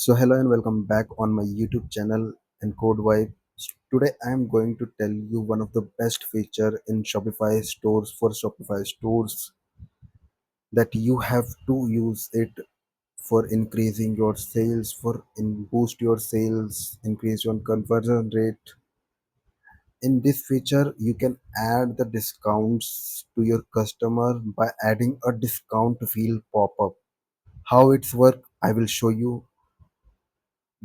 So hello and welcome back on my YouTube channel and Code Vibe. Today I am going to tell you one of the best feature in Shopify stores for Shopify stores that you have to use it for increasing your sales, for boost your sales, increase your conversion rate. In this feature, you can add the discounts to your customer by adding a discount wheel pop-up. How it's work, I will show you.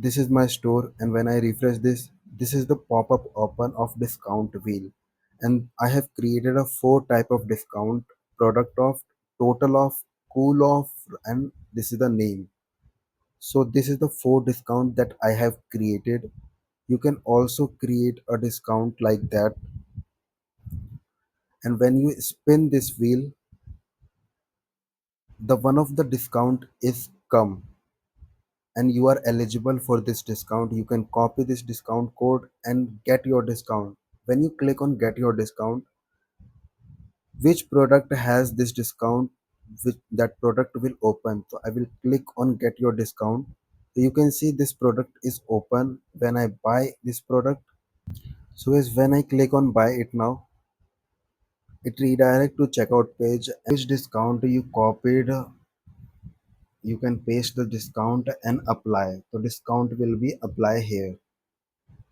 This is my store, and when I refresh this is the pop-up open of discount wheel, and I have created a four type of discount: product off, total off, cool off, and this is the name. So this is the four discount that I have created. You can also create a discount like that, and when you spin this wheel, the one of the discount is come, and you are eligible for this discount. You can copy this discount code and get your discount. When you click on get your discount, which product has this discount, which that product will open. So I will click on get your discount. So you can see this product is open when I buy this product. So as when I click on buy it now, it redirect to checkout page. Which discount you copied, you can paste the discount and apply. So discount will be apply here.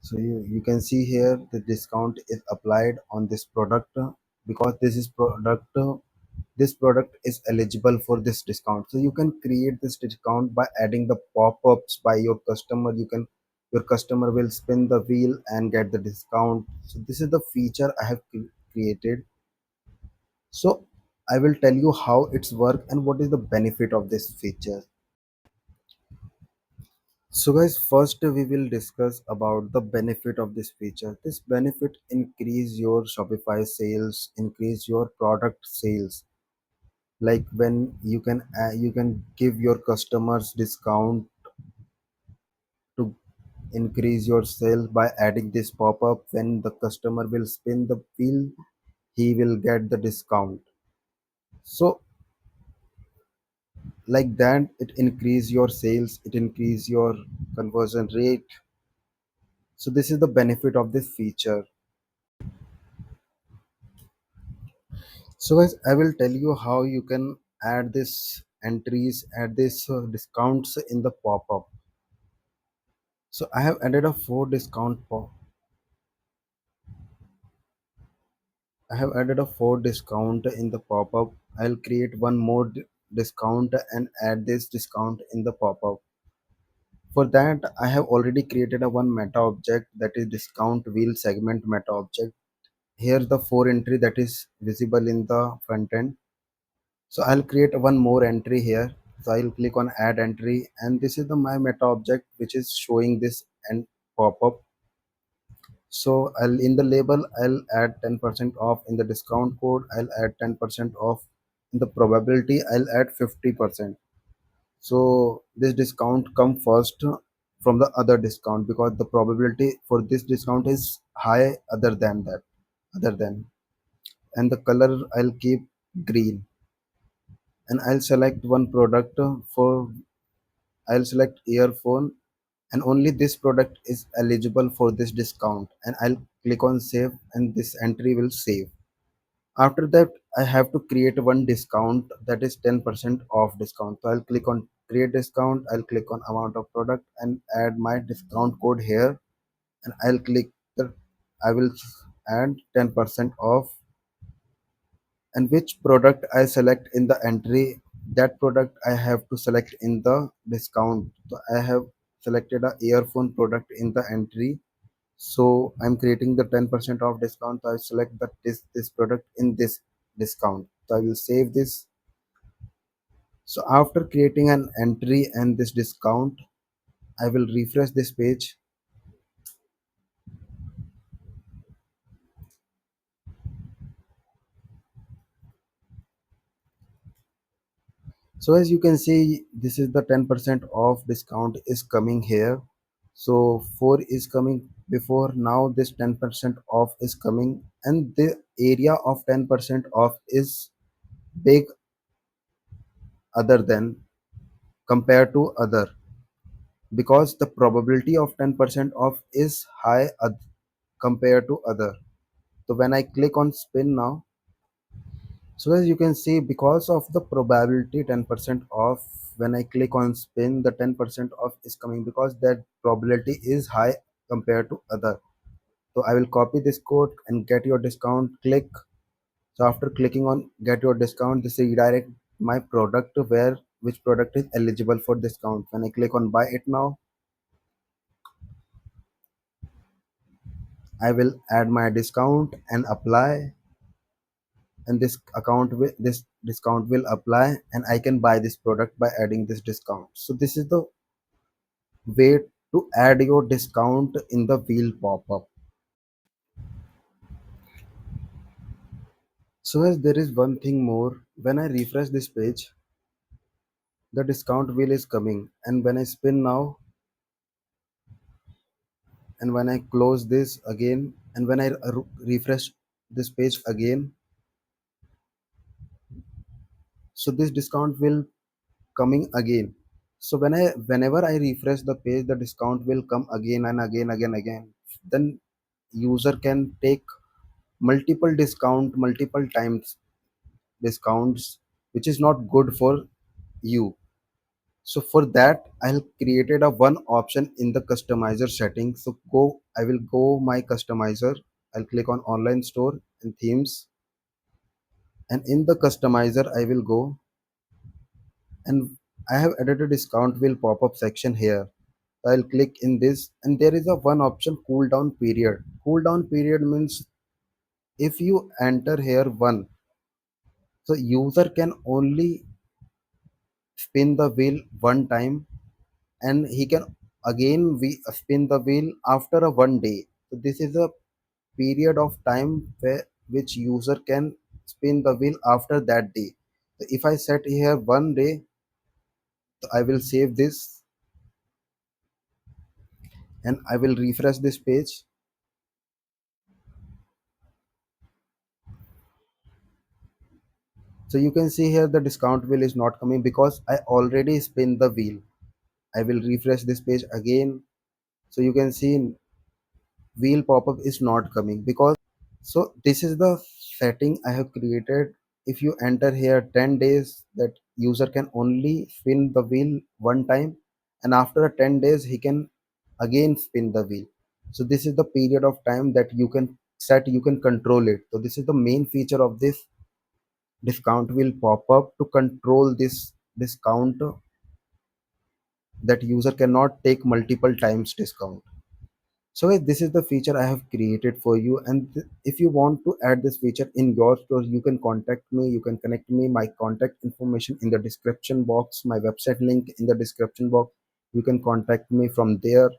So you can see here the discount is applied on this product, because this product is eligible for this discount. So you can create this discount by adding the pop-ups by your customer. Your customer will spin the wheel and get the discount. So this is the feature I have created. So I will tell you how it's work and what is the benefit of this feature. So guys, first we will discuss about the benefit of this feature. This benefit increase your Shopify sales, increase your product sales. Like when you can give your customers discount to increase your sales by adding this pop-up. When the customer will spin the wheel, he will get the discount. So like that, it increase your sales, it increase your conversion rate. So this is the benefit of this feature. So guys, I will tell you how you can add this entries, add this discounts in the pop-up. So I have added a four discount pop. I have added a four discount in the pop-up. I'll create one more discount and add this discount in the pop-up. For that, I have already created a one meta object, that is discount wheel segment meta object. Here the four entry that is visible in the front end. So I'll create one more entry here. So I'll click on add entry, and this is the my meta object which is showing this and pop-up. So I'll in the label I'll add 10% off. In the discount code I'll add 10% off. In the probability I'll add 50%. So this discount come first from the other discount, because the probability for this discount is high other than, and the color I'll keep green, and I'll select one product for I'll select earphone, and only this product is eligible for this discount, and I'll click on save, and this entry will save. After that, I have to create one discount, that is 10% off discount. So I'll click on create discount, I'll click on amount of product and add my discount code here, and I'll click the I will add 10% off, and which product I select in the entry, that product I have to select in the discount. So I have selected a earphone product in the entry. So I'm creating the 10% off discount. So I select that this product in this discount. So I will save this. So after creating an entry and this discount, I will refresh this page. So as you can see, this is the 10% off discount is coming here. So 4 is coming before, now this 10% off is coming, and the area of 10% off is big other than compared to other. because the probability of 10% off is high compared to other. So when I click on spin now, so as you can see, because of the probability 10% off, when I click on spin, the 10% off is coming because that probability is high compared to other. So I will copy this code and get your discount, click. So after clicking on get your discount, this will redirect my product to where which product is eligible for discount. When I click on buy it now, I will add my discount and apply, and this discount will apply, and I can buy this product by adding this discount. So this is the way to add your discount in the wheel pop-up. So as there is one thing more, when I refresh this page, the discount wheel is coming, and when I spin now, and when I close this again, and when I refresh this page again, so this discount will coming again. So whenever I refresh the page, the discount will come again and again. Then user can take multiple discount multiple times discounts, which is not good for you. So for that, I'll created a one option in the customizer settings. So I will go my customizer. I'll click on online store and themes, and in the customizer I will go, and I have added a discount will pop up section here. I'll click in this, and there is a one option cooldown period. Cooldown period means if you enter here one, so user can only spin the wheel one time, and he can again spin the wheel after a 1 day. So this is a period of time which user can spin the wheel after that day. So if I set here 1 day, so I will save this and I will refresh this page. So you can see here the discount wheel is not coming because I already spin the wheel. I will refresh this page again. So you can see wheel pop-up is not coming because, so this is the setting I have created. If you enter here 10 days, that user can only spin the wheel one time, and after 10 days he can again spin the wheel. So this is the period of time that you can set, you can control it. So this is the main feature of this discount will pop up to control this discount, that user cannot take multiple times discount. So guys, this is the feature I have created for you, and if you want to add this feature in your store, you can contact me, you can connect me. My contact information in the description box, my website link in the description box. You can contact me from there.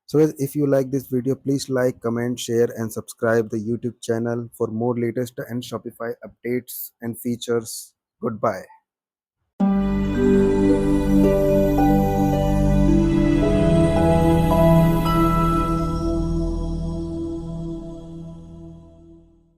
So guys, if you like this video, please like, comment, share and subscribe the YouTube channel for more latest and Shopify updates and features. Goodbye.